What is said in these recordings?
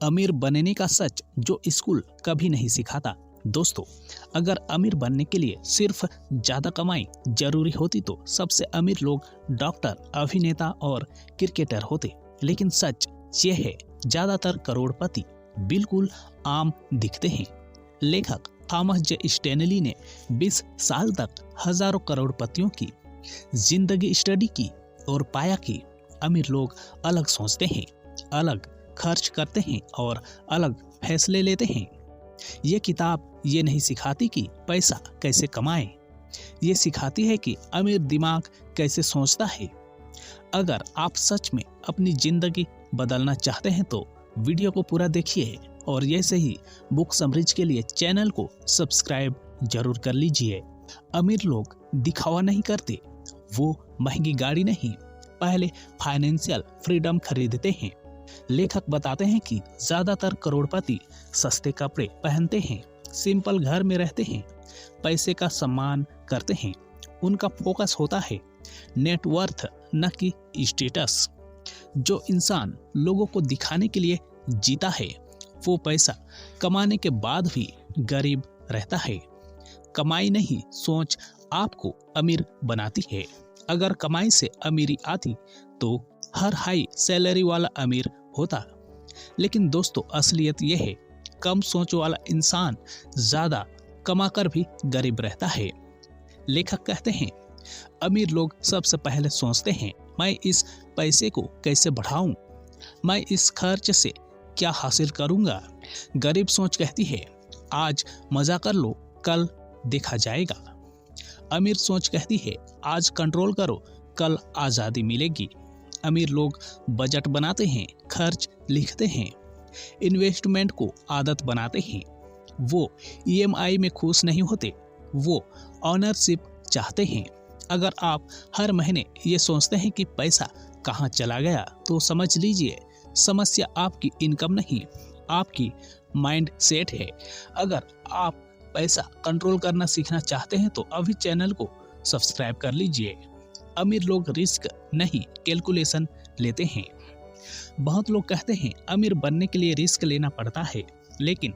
अमीर बनने का सच जो स्कूल कभी नहीं सिखाता। दोस्तों, अगर अमीर बनने के लिए सिर्फ ज्यादा कमाई जरूरी होती तो सबसे अमीर लोग डॉक्टर, अभिनेता और क्रिकेटर होते। लेकिन सच ये है, ज्यादातर करोड़पति बिल्कुल आम दिखते हैं। लेखक थॉमस जे स्टैनली ने 20 साल तक हजारों करोड़पतियों की जिंदगी स्टडी की और पाया कि अमीर लोग अलग सोचते हैं, अलग खर्च करते हैं और अलग फैसले लेते हैं। ये किताब ये नहीं सिखाती कि पैसा कैसे कमाएं, ये सिखाती है कि अमीर दिमाग कैसे सोचता है। अगर आप सच में अपनी जिंदगी बदलना चाहते हैं तो वीडियो को पूरा देखिए और ऐसे ही बुक समरीज के लिए चैनल को सब्सक्राइब जरूर कर लीजिए। अमीर लोग दिखावा नहीं करते, वो महंगी गाड़ी नहीं, पहले फाइनेंशियल फ्रीडम खरीदते हैं। लेखक बताते हैं कि ज्यादातर करोड़पति सस्ते कपड़े पहनते हैं, सिंपल घर में रहते हैं, पैसे का सम्मान करते हैं। उनका फोकस होता है नेटवर्थ न कि स्टेटस। जो इंसान लोगों को दिखाने के लिए जीता है वो पैसा कमाने के बाद भी गरीब रहता है। कमाई नहीं, सोच आपको अमीर बनाती है। अगर कमाई से अमीरी आती तो हर हाई सैलरी वाला अमीर होता। लेकिन दोस्तों, असलियत यह है, कम सोच वाला इंसान ज्यादा कमाकर भी गरीब रहता है। लेखक कहते हैं, अमीर लोग सबसे पहले सोचते हैं, मैं इस पैसे को कैसे बढ़ाऊं, मैं इस खर्च से क्या हासिल करूंगा। गरीब सोच कहती है, आज मजा कर लो, कल देखा जाएगा। अमीर सोच कहती है, आज कंट्रोल करो, कल आजादी मिलेगी। अमीर लोग बजट बनाते हैं, खर्च लिखते हैं, इन्वेस्टमेंट को आदत बनाते हैं। वो ईएमआई में खुश नहीं होते, वो ऑनरशिप चाहते हैं। अगर आप हर महीने ये सोचते हैं कि पैसा कहाँ चला गया तो समझ लीजिए समस्या आपकी इनकम नहीं, आपकी माइंड सेट है। अगर आप पैसा कंट्रोल करना सीखना चाहते हैं तो अभी चैनल को सब्सक्राइब कर लीजिए। अमीर लोग रिस्क नहीं, कैलकुलेशन लेते हैं। बहुत लोग कहते हैं अमीर बनने के लिए रिस्क लेना पड़ता है, लेकिन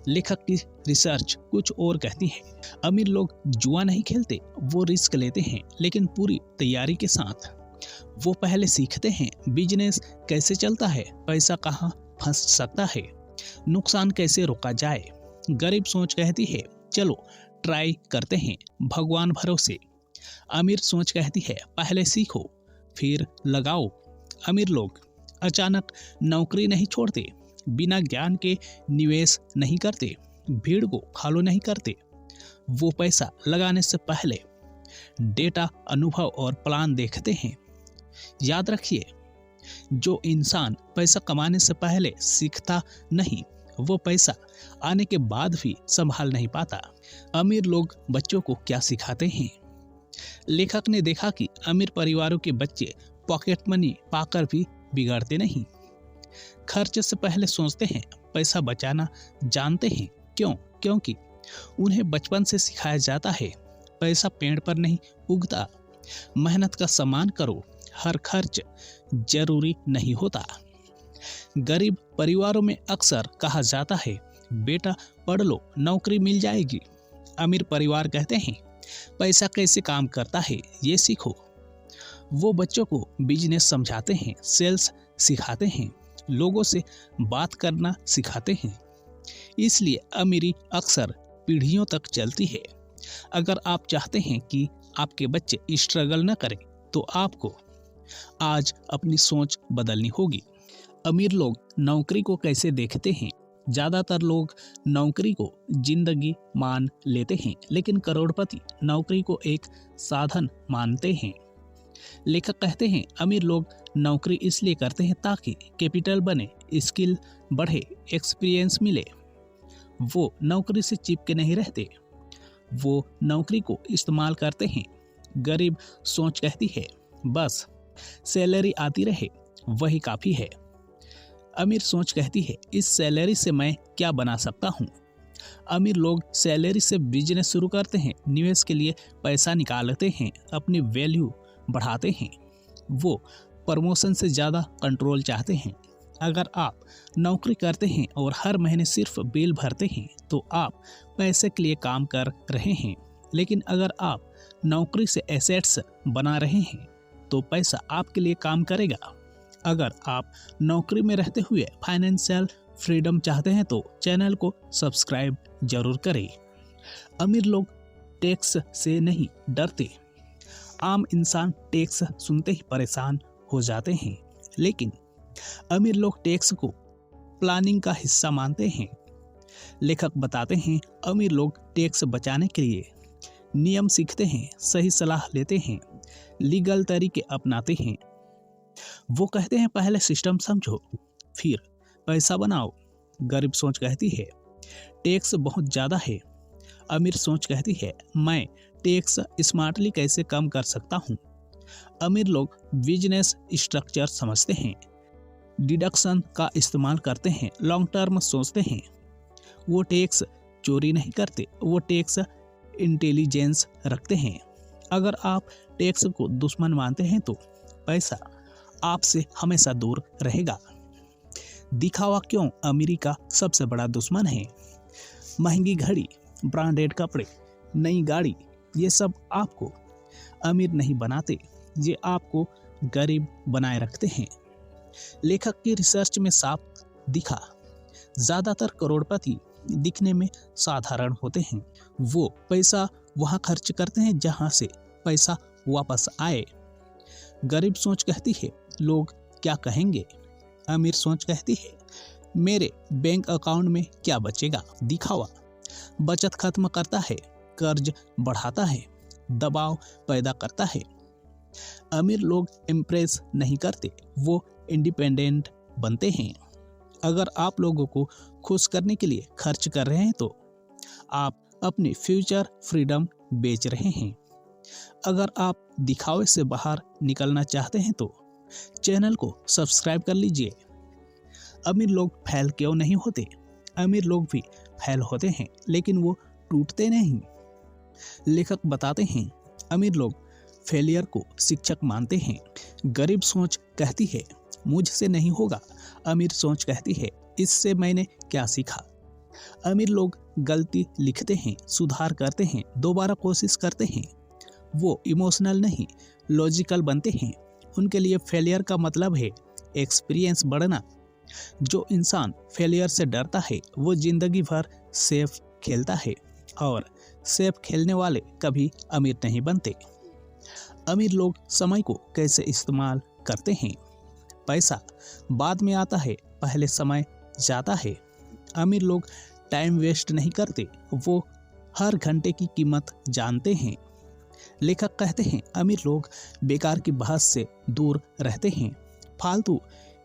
लेखक की रिसर्च कुछ और कहती है। अमीर लोग जुआ नहीं खेलते, वो रिस्क लेते हैं लेकिन पूरी तैयारी के साथ। वो पहले सीखते हैं बिजनेस कैसे चलता है, पैसा कहाँ फंस सकता है, नुकसान कैसे रोका जाए। गरीब सोच कहती है, चलो ट्राई करते हैं, भगवान भरोसे। अमीर सोच कहती है, पहले सीखो फिर लगाओ। अमीर लोग अचानक नौकरी नहीं छोड़ते, बिना ज्ञान के निवेश नहीं करते, भीड़ को फॉलो नहीं करते। वो पैसा लगाने से पहले डेटा, अनुभव और प्लान देखते हैं। याद रखिए, जो इंसान पैसा कमाने से पहले सीखता नहीं, वो पैसा आने के बाद भी संभाल नहीं पाता। अमीर लोग बच्चों को क्या सिखाते हैं? लेखक ने देखा कि अमीर परिवारों के बच्चे पॉकेट मनी पाकर भी बिगड़ते नहीं, खर्च से पहले सोचते हैं, पैसा बचाना जानते हैं। क्यों? क्योंकि उन्हें बचपन से सिखाया जाता है, पैसा पेड़ पर नहीं उगता, मेहनत का सम्मान करो, हर खर्च जरूरी नहीं होता। गरीब परिवारों में अक्सर कहा जाता है, बेटा पढ़ लो, नौकरी मिल जाएगी। अमीर परिवार कहते हैं, पैसा कैसे काम करता है ये सीखो। वो बच्चों को बिजनेस समझाते हैं, सेल्स सिखाते हैं, लोगों से बात करना सिखाते हैं। इसलिए अमीरी अक्सर पीढ़ियों तक चलती है। अगर आप चाहते हैं कि आपके बच्चे स्ट्रगल न करें तो आपको आज अपनी सोच बदलनी होगी। अमीर लोग नौकरी को कैसे देखते हैं? ज्यादातर लोग नौकरी को जिंदगी मान लेते हैं, लेकिन करोड़पति नौकरी को एक साधन मानते हैं। लेखक कहते हैं, अमीर लोग नौकरी इसलिए करते हैं ताकि कैपिटल बने, स्किल बढ़े, एक्सपीरियंस मिले। वो नौकरी से चिपके नहीं रहते, वो नौकरी को इस्तेमाल करते हैं। गरीब सोच कहती है, बस सैलरी आती रहे वही काफी है। अमीर सोच कहती है, इस सैलरी से मैं क्या बना सकता हूँ। अमीर लोग सैलरी से बिजनेस शुरू करते हैं, निवेश के लिए पैसा निकालते हैं, अपनी वैल्यू बढ़ाते हैं। वो प्रमोशन से ज़्यादा कंट्रोल चाहते हैं। अगर आप नौकरी करते हैं और हर महीने सिर्फ बिल भरते हैं तो आप पैसे के लिए काम कर रहे हैं। लेकिन अगर आप नौकरी से एसेट्स बना रहे हैं तो पैसा आपके लिए काम करेगा। अगर आप नौकरी में रहते हुए फाइनेंशियल फ्रीडम चाहते हैं तो चैनल को सब्सक्राइब जरूर करें। अमीर लोग टैक्स से नहीं डरते। आम इंसान टैक्स सुनते ही परेशान हो जाते हैं, लेकिन अमीर लोग टैक्स को प्लानिंग का हिस्सा मानते हैं। लेखक बताते हैं, अमीर लोग टैक्स बचाने के लिए नियम सीखते हैं, सही सलाह लेते हैं, लीगल तरीके अपनाते हैं। वो कहते हैं, पहले सिस्टम समझो फिर पैसा बनाओ। गरीब सोच कहती है टैक्स बहुत ज़्यादा है। अमीर सोच कहती है मैं टैक्स स्मार्टली कैसे कम कर सकता हूँ। अमीर लोग बिजनेस स्ट्रक्चर समझते हैं, डिडक्शन का इस्तेमाल करते हैं, लॉन्ग टर्म सोचते हैं। वो टैक्स चोरी नहीं करते, वो टैक्स इंटेलिजेंस रखते हैं। अगर आप टैक्स को दुश्मन मानते हैं तो पैसा आपसे हमेशा दूर रहेगा। दिखावा क्यों अमीरी का सबसे बड़ा दुश्मन है? महंगी घड़ी, ब्रांडेड कपड़े, नई गाड़ी, ये सब आपको अमीर नहीं बनाते, ये आपको गरीब बनाए रखते हैं। लेखक की रिसर्च में साफ दिखा, ज्यादातर करोड़पति दिखने में साधारण होते हैं। वो पैसा वहां खर्च करते हैं जहां से पैसा वापस आए। गरीब सोच कहती है लोग क्या कहेंगे। अमीर सोच कहती है मेरे बैंक अकाउंट में क्या बचेगा। दिखावा बचत खत्म करता है, कर्ज बढ़ाता है, दबाव पैदा करता है। अमीर लोग इम्प्रेस नहीं करते, वो इंडिपेंडेंट बनते हैं। अगर आप लोगों को खुश करने के लिए खर्च कर रहे हैं तो आप अपनी फ्यूचर फ्रीडम बेच रहे हैं। अगर आप दिखावे से बाहर निकलना चाहते हैं तो चैनल को सब्सक्राइब कर लीजिए। अमीर लोग फेल क्यों नहीं होते? अमीर लोग भी फेल होते हैं, लेकिन वो टूटते नहीं। लेखक बताते हैं, अमीर लोग फेलियर को शिक्षक मानते हैं। गरीब सोच कहती है मुझसे नहीं होगा। अमीर सोच कहती है इससे मैंने क्या सीखा। अमीर लोग गलती लिखते हैं, सुधार करते हैं, दोबारा कोशिश करते हैं। वो इमोशनल नहीं, लॉजिकल बनते हैं। उनके लिए फेलियर का मतलब है एक्सपीरियंस बढ़ना। जो इंसान फेलियर से डरता है वो जिंदगी भर सेफ खेलता है, और सेफ खेलने वाले कभी अमीर नहीं बनते। अमीर लोग समय को कैसे इस्तेमाल करते हैं? पैसा बाद में आता है, पहले समय जाता है। अमीर लोग टाइम वेस्ट नहीं करते, वो हर घंटे की कीमत जानते हैं। लेखक कहते हैं अमीर लोग बेकार की बहस से दूर रहते हैं, फालतू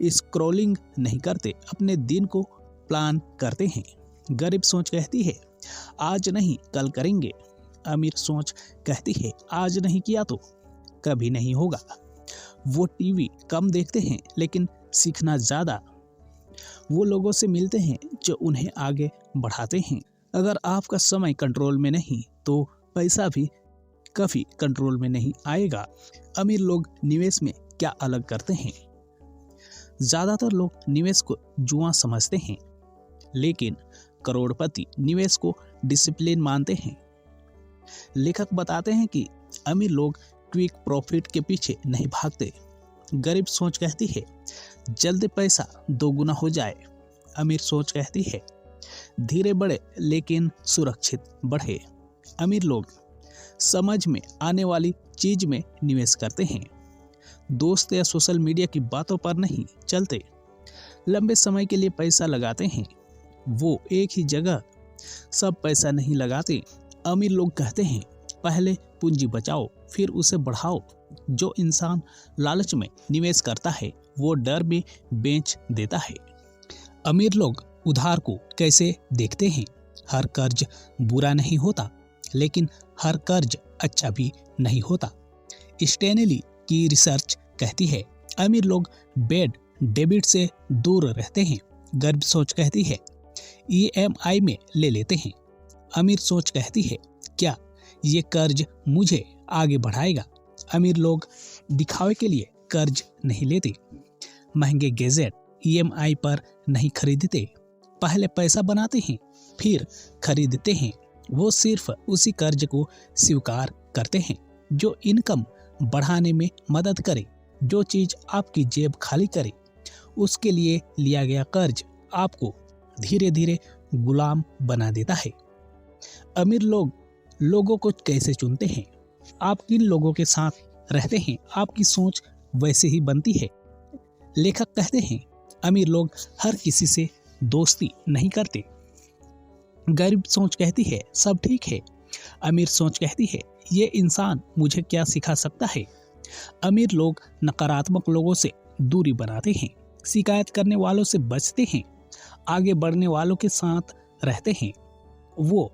स्क्रॉलिंग नहीं करते, अपने दिन को प्लान करते हैं। गरीब सोच कहती है आज नहीं कल करेंगे। अमीर सोच कहती है आज नहीं किया तो कभी नहीं होगा। वो टीवी कम देखते हैं लेकिन सीखना ज़्यादा। वो लोगों से मिलते हैं जो उन्हें आगे बढ़ाते हैं। अगर आपका समय कंट्रोल में नहीं तो पैसा भी कभी कंट्रोल में नहीं आएगा। अमीर लोग निवेश में क्या अलग करते हैं? ज़्यादातर लोग निवेश को जुआ समझते हैं, लेकिन करोड़पति निवेश को डिसिप्लिन मानते हैं। लेखक बताते हैं कि अमीर लोग क्विक प्रॉफिट के पीछे नहीं भागते। गरीब सोच कहती है जल्दी पैसा दोगुना हो जाए। अमीर सोच कहती है धीरे बढ़े लेकिन सुरक्षित बढ़े। अमीर लोग समझ में आने वाली चीज में निवेश करते हैं, दोस्त या सोशल मीडिया की बातों पर नहीं चलते। लंबे समय के लिए पैसा लगाते हैं, वो एक ही जगह सब पैसा नहीं लगाते। अमीर लोग कहते हैं पहले पूंजी बचाओ फिर उसे बढ़ाओ। जो इंसान लालच में निवेश करता है वो डर में बेच देता है। अमीर लोग उधार को कैसे देखते हैं? हर कर्ज बुरा नहीं होता, लेकिन हर कर्ज अच्छा भी नहीं होता। स्टेनली की रिसर्च कहती है अमीर लोग बैड डेबिट से दूर रहते हैं। गरीब सोच कहती है EMI में ले लेते हैं। अमीर सोच कहती है क्या ये कर्ज मुझे आगे बढ़ाएगा? अमीर लोग दिखावे के लिए कर्ज नहीं लेते। महंगे गैजेट, ईएमआई पर नहीं खरीदते, पहले पैसा बनाते हैं फिर खरीदते हैं। वो सिर्फ उसी कर्ज को स्वीकार करते हैं जो इनकम बढ़ाने में मदद करे। जो चीज आपकी जेब खाली करे, उसके लिए लिया गया कर्ज आपको धीरे धीरे गुलाम बना देता है। अमीर लोग लोगों को कैसे चुनते हैं? आप किन लोगों के साथ रहते हैं, आपकी सोच वैसे ही बनती है। लेखक कहते हैं, अमीर लोग हर किसी से दोस्ती नहीं करते। गरीब सोच कहती है सब ठीक है। अमीर सोच कहती है ये इंसान मुझे क्या सिखा सकता है। अमीर लोग नकारात्मक लोगों से दूरी बनाते हैं, शिकायत करने वालों से बचते हैं, आगे बढ़ने वालों के साथ रहते हैं। वो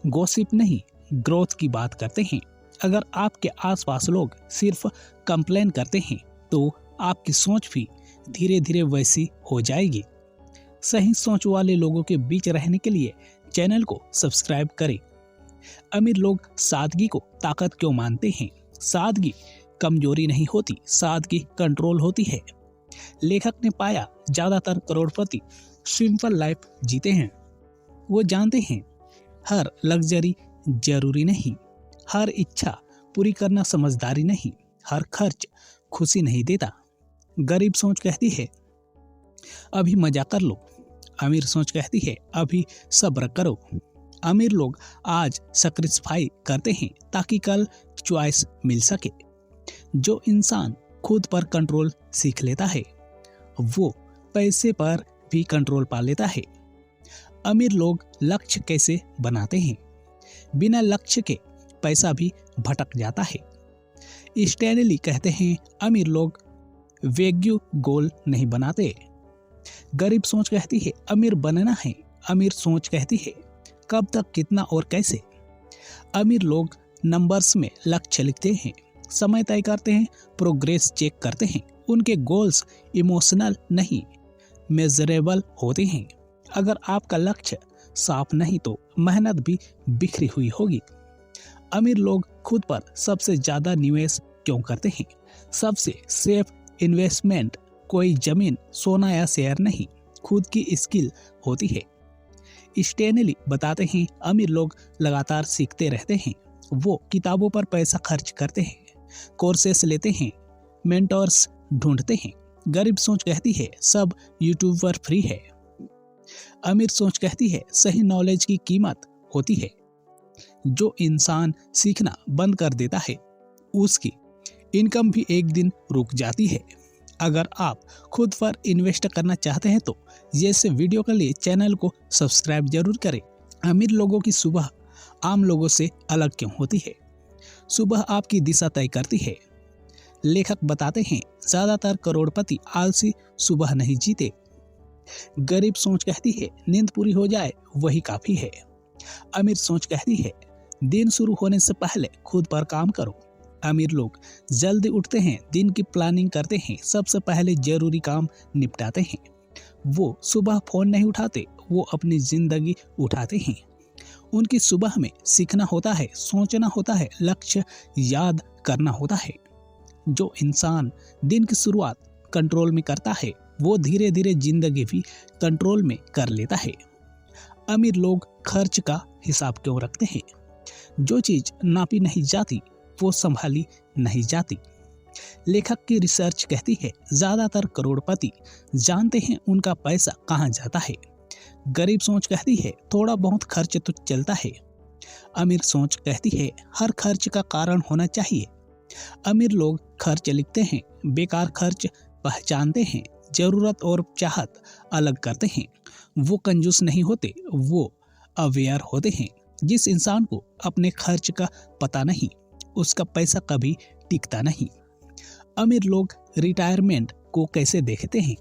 गॉसिप नहीं, ग्रोथ की बात करते हैं। अगर आपके आसपास लोग सिर्फ कंप्लेन करते हैं तो आपकी सोच भी धीरे धीरे वैसी हो जाएगी। सही सोच वाले लोगों के बीच रहने के लिए चैनल को सब्सक्राइब करें। अमीर लोग सादगी को ताकत क्यों मानते हैं? सादगी कमजोरी नहीं होती, सादगी कंट्रोल होती है। लेखक ने पाया ज्यादातर करोड़पति सिंपल लाइफ जीते हैं। वो जानते हैं हर लग्जरी जरूरी नहीं, हर इच्छा पूरी करना समझदारी नहीं, हर खर्च खुशी नहीं देता। गरीब सोच कहती है अभी मजा कर लो, अमीर सोच कहती है अभी सब्र करो। अमीर लोग आज सैक्रिफाई करते हैं ताकि कल चॉइस मिल सके। जो इंसान खुद पर कंट्रोल सीख लेता है वो पैसे पर भी कंट्रोल पा लेता है। अमीर लोग लक्ष्य कैसे बनाते हैं? बिना लक्ष्य के पैसा भी भटक जाता है। स्टैनली कहते हैं अमीर लोग वेग्यू गोल नहीं बनाते। गरीब सोच कहती है अमीर बनना है, अमीर सोच कहती है कब तक, कितना और कैसे। अमीर लोग नंबर्स में लक्ष्य लिखते हैं, समय तय करते हैं, प्रोग्रेस चेक करते हैं। उनके गोल्स इमोशनल नहीं मेजरेबल होते हैं। अगर आपका लक्ष्य साफ नहीं तो मेहनत भी बिखरी हुई होगी। अमीर लोग खुद पर सबसे ज्यादा निवेश क्यों करते हैं? सबसे सेफ इन्वेस्टमेंट कोई जमीन, सोना या शेयर नहीं, खुद की स्किल होती है। स्टैनली बताते हैं अमीर लोग लगातार सीखते रहते हैं। वो किताबों पर पैसा खर्च करते हैं, कोर्सेस लेते हैं, मेंटर्स ढूंढते हैं। गरीब सोच कहती है सब यूट्यूब पर फ्री है। अमीर सोच कहती है सही नॉलेज की कीमत होती है। जो इंसान सीखना बंद कर देता है उसकी इनकम भी एक दिन रुक जाती है। अगर आप खुद पर इन्वेस्ट करना चाहते हैं तो जैसे वीडियो के लिए चैनल को सब्सक्राइब जरूर करें। अमीर लोगों की सुबह आम लोगों से अलग क्यों होती है? सुबह आपकी दिशा तय करती है। लेखक बताते हैं ज्यादातर करोड़पति आलसी सुबह नहीं जीते। गरीब सोच कहती है नींद पूरी हो जाए वही काफी है। अमीर सोच कहती है दिन शुरू होने से पहले खुद पर काम करो। अमीर लोग जल्दी उठते हैं, दिन की प्लानिंग करते हैं, सबसे पहले जरूरी काम निपटाते हैं। वो सुबह फोन नहीं उठाते, वो अपनी जिंदगी उठाते हैं। उनकी सुबह में सीखना होता है, सोचना होता है, लक्ष्य याद करना होता है। जो इंसान दिन की शुरुआत कंट्रोल में करता है वो धीरे धीरे जिंदगी भी कंट्रोल में कर लेता है। अमीर लोग खर्च का हिसाब क्यों रखते हैं? जो चीज नापी नहीं जाती वो संभाली नहीं जाती। लेखक की रिसर्च कहती है ज्यादातर करोड़पति जानते हैं उनका पैसा कहाँ जाता है। गरीब सोच कहती है थोड़ा बहुत खर्च तो चलता है। अमीर सोच कहती है हर खर्च का कारण होना चाहिए। अमीर लोग खर्च लिखते हैं, बेकार खर्च पहचानते हैं, जरूरत और चाहत अलग करते हैं। वो कंजूस नहीं होते, वो अवेयर होते हैं। जिस इंसान को अपने खर्च का पता नहीं उसका पैसा कभी टिकता नहीं। अमीर लोग रिटायरमेंट को कैसे देखते हैं?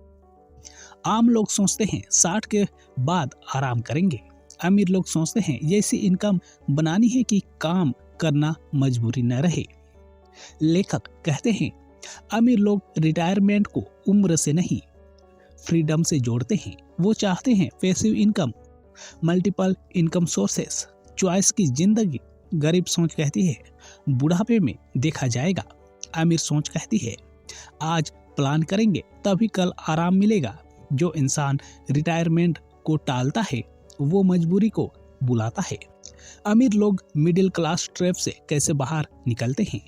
आम लोग सोचते हैं 60 के बाद आराम करेंगे। अमीर लोग सोचते हैं ऐसी इनकम बनानी है कि काम करना मजबूरी न रहे। लेखक कहते हैं अमीर लोग रिटायरमेंट को उम्र से नहीं फ्रीडम से जोड़ते हैं। वो चाहते हैं passive income, multiple income sources, choice की जिंदगी। गरीब सोच कहती है बुढ़ापे में देखा जाएगा। अमीर सोच कहती है आज प्लान करेंगे तभी कल आराम मिलेगा। जो इंसान रिटायरमेंट को टालता है वो मजबूरी को बुलाता है। अमीर लोग मिडिल क्लास ट्रैप से कैसे बाहर निकलते हैं?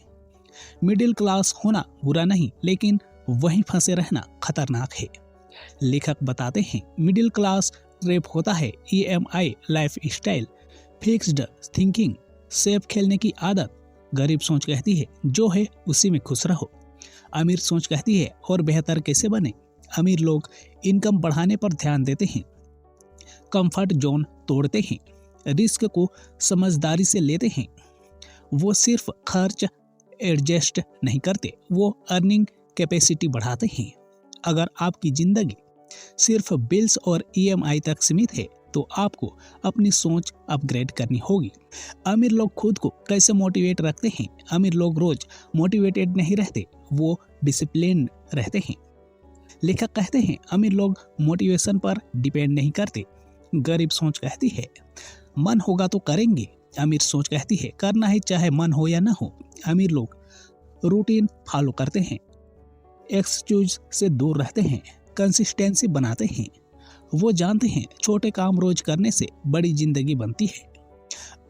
मिडिल क्लास होना बुरा नहीं, लेकिन वहीं फंसे रहना खतरनाक है। लेखक बताते हैं मिडिल क्लास ट्रैप होता है EMI life style, fixed thinking, safe खेलने की आदत। गरीब सोच कहती है जो है उसी में खुश रहो। अमीर सोच कहती है और बेहतर कैसे बने। अमीर लोग इनकम बढ़ाने पर ध्यान देते हैं, कंफर्ट जोन तोड़ते हैं, रिस्क को समझदारी से लेते हैं। वो सिर्फ खर्च एडजस्ट नहीं करते, वो अर्निंग कैपेसिटी बढ़ाते हैं। अगर आपकी जिंदगी सिर्फ बिल्स और EMI तक सीमित है तो आपको अपनी सोच अपग्रेड करनी होगी। अमीर लोग खुद को कैसे मोटिवेट रखते हैं? अमीर लोग रोज मोटिवेटेड नहीं रहते, वो डिसिप्लिन रहते हैं। लेखक कहते हैं अमीर लोग मोटिवेशन पर डिपेंड नहीं करते। गरीब सोच कहती है मन होगा तो करेंगे। अमीर सोच कहती है करना है चाहे मन हो या ना हो। अमीर लोग रूटीन फॉलो करते हैं, एक्सक्यूज से दूर रहते हैं, कंसिस्टेंसी बनाते हैं। वो जानते हैं छोटे काम रोज करने से बड़ी जिंदगी बनती है।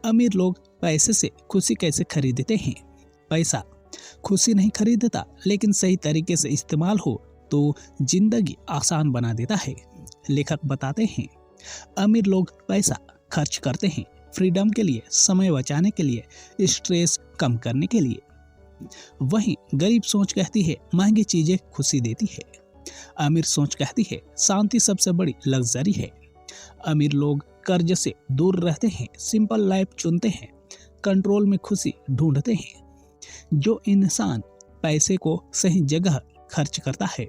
अमीर लोग पैसे से खुशी कैसे खरीदते हैं? पैसा खुशी नहीं खरीदता, लेकिन सही तरीके से इस्तेमाल हो तो जिंदगी आसान बना देता है। लेखक बताते हैं अमीर लोग पैसा खर्च करते हैं फ्रीडम के लिए, समय बचाने के लिए, स्ट्रेस कम करने के लिए। वहीं गरीब सोच कहती है महंगी चीजें खुशी देती है। अमीर सोच कहती है शांति सबसे बड़ी लग्जरी है। अमीर लोग कर्ज से दूर रहते हैं, सिंपल लाइफ चुनते हैं, कंट्रोल में खुशी ढूंढते हैं। जो इंसान पैसे को सही जगह खर्च करता है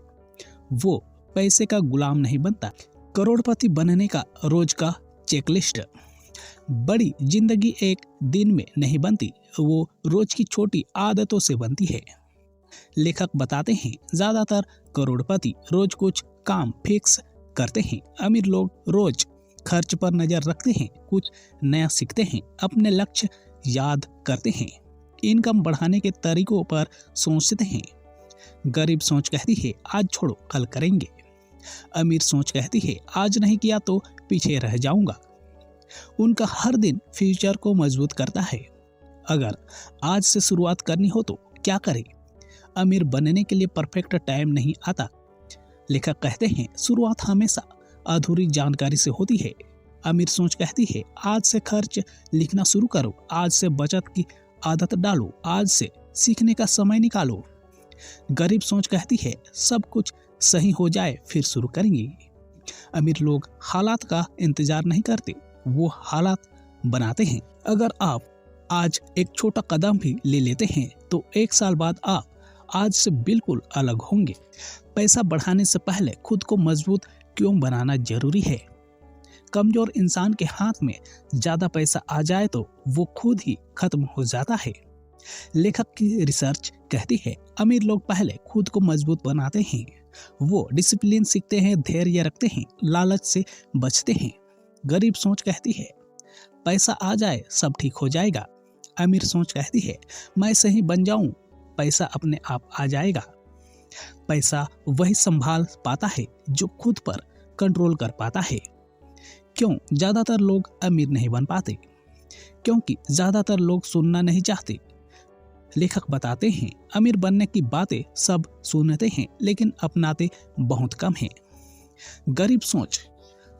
वो पैसे का गुलाम नहीं बनता। करोड़पति बनने का रोज का चेकलिस्ट। बड़ी जिंदगी एक दिन में नहीं बनती, वो रोज की छोटी आदतों से बनती है। लेखक बताते हैं ज्यादातर करोड़पति रोज कुछ काम फिक्स करते हैं। अमीर लोग रोज खर्च पर नजर रखते हैं, कुछ नया सीखते हैं, अपने लक्ष्य याद करते हैं, इनकम बढ़ाने के तरीकों पर सोचते हैं। गरीब सोच कहती है आज छोड़ो कल करेंगे। अमीर सोच कहती है आज नहीं किया तो पीछे रह जाऊंगा। उनका हर दिन फ्यूचर को मजबूत करता है। अगर आज से शुरुआत करनी हो तो क्या करें? अमीर बनने के लिए परफेक्ट टाइम नहीं आता। लेखक कहते हैं शुरुआत हमेशा अधूरी जानकारी से होती है। अमीर सोच कहती है आज से खर्च लिखना शुरू करो, आज से बचत की आदत डालो, आज से सीखने का समय निकालो। गरीब सोच कहती है सब कुछ सही हो जाए फिर शुरू करेंगे। अमीर लोग हालात का इंतजार नहीं करते, वो हालात बनाते हैं। अगर आप आज एक छोटा कदम भी ले लेते हैं तो एक साल बाद आप आज से बिल्कुल अलग होंगे। पैसा बढ़ाने से पहले खुद को मजबूत क्यों बनाना जरूरी है? कमजोर इंसान के हाथ में ज्यादा पैसा आ जाए तो वो खुद ही खत्म हो जाता है। लेखक की रिसर्च कहती है अमीर लोग पहले खुद को मजबूत बनाते हैं, वो डिसिप्लिन सीखते हैं, धैर्य रखते हैं, लालच से बचते हैं। गरीब सोच कहती है पैसा आ जाए सब ठीक हो जाएगा। अमीर सोच कहती है मैं सही बन जाऊं, पैसा अपने आप आ जाएगा। पैसा वही संभाल पाता है जो खुद पर कंट्रोल कर पाता है। क्यों ज्यादातर लोग अमीर नहीं बन पाते? क्योंकि ज्यादातर लोग सुनना नहीं चाहते। लेखक बताते हैं अमीर बनने की बातें सब सुनते हैं लेकिन अपनाते बहुत कम हैं। गरीब सोच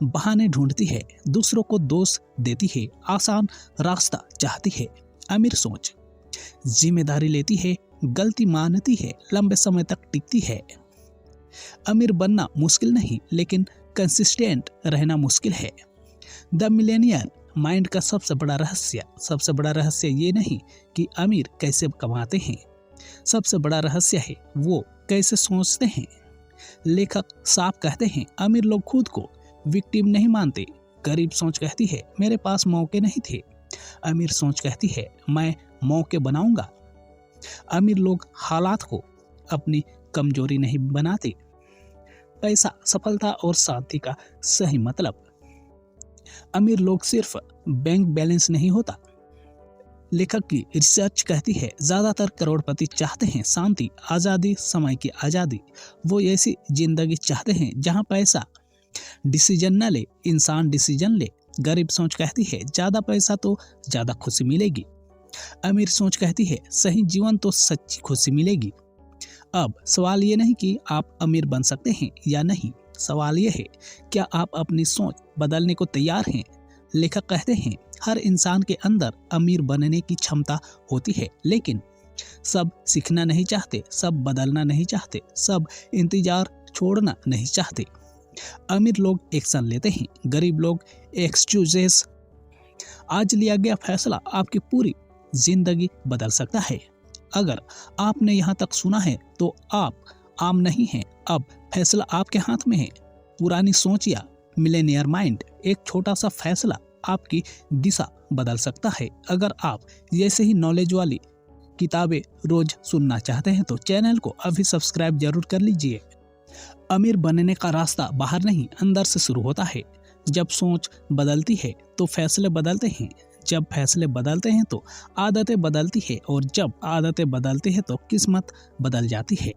बहाने ढूंढती है, दूसरों को दोष देती है, आसान रास्ता चाहती है। अमीर सोच जिम्मेदारी लेती है, गलती मानती है, लंबे समय तक टिकती है। अमीर बनना मुश्किल नहीं लेकिन कंसिस्टेंट रहना मुश्किल है। द मिलेनियर माइंड का सबसे बड़ा रहस्य ये नहीं कि अमीर कैसे कमाते हैं, सबसे बड़ा रहस्य है वो कैसे सोचते हैं। लेखक साफ कहते हैं अमीर लोग खुद को विक्टिम नहीं मानते। गरीब सोच कहती है मेरे पास मौके नहीं थे। अमीर सोच कहती है मैं मौके बनाऊंगा। अमीर लोग हालात को अपनी कमजोरी नहीं बनाते। पैसा, सफलता और शांति का सही मतलब। अमीर लोग सिर्फ बैंक बैलेंस नहीं होता, लेखक की रिसर्च कहती है ज्यादातर करोड़पति चाहते हैं शांति, आजादी, समय की आजादी। वो ऐसी जिंदगी चाहते हैं जहां पैसा डिसीजन न ले, इंसान डिसीजन ले। गरीब सोच कहती है ज्यादा पैसा तो ज्यादा खुशी मिलेगी। अमीर सोच कहती है सही जीवन तो सच्ची खुशी मिलेगी। अब सवाल ये नहीं कि आप अमीर बन सकते हैं या नहीं, सवाल ये है क्या आप अपनी सोच बदलने को तैयार हैं। लेखक कहते हैं हर इंसान के अंदर अमीर बनने की क्षमता होती है, लेकिन सब सीखना नहीं चाहते, सब बदलना नहीं चाहते, सब इंतजार छोड़ना नहीं चाहते। अमीर लोग एक्शन लेते हैं, गरीब लोग एक्सक्यूजेस। आज लिया गया फैसला आपकी पूरी जिंदगी बदल सकता है। अगर आपने यहाँ तक सुना है तो आप आम नहीं हैं, अब फैसला आपके हाथ में है। पुरानी सोच या मिलेनियर माइंड, एक छोटा सा फैसला आपकी दिशा बदल सकता है। अगर आप जैसे ही नॉलेज वाली किताबें रोज सुनना चाहते हैं तो चैनल को अभी सब्सक्राइब जरूर कर लीजिए। अमीर बनने का रास्ता बाहर नहीं, अंदर से शुरू होता है। जब सोच बदलती है तो फैसले बदलते हैं, जब फैसले बदलते हैं तो आदतें बदलती है, और जब आदतें बदलती है तो किस्मत बदल जाती है।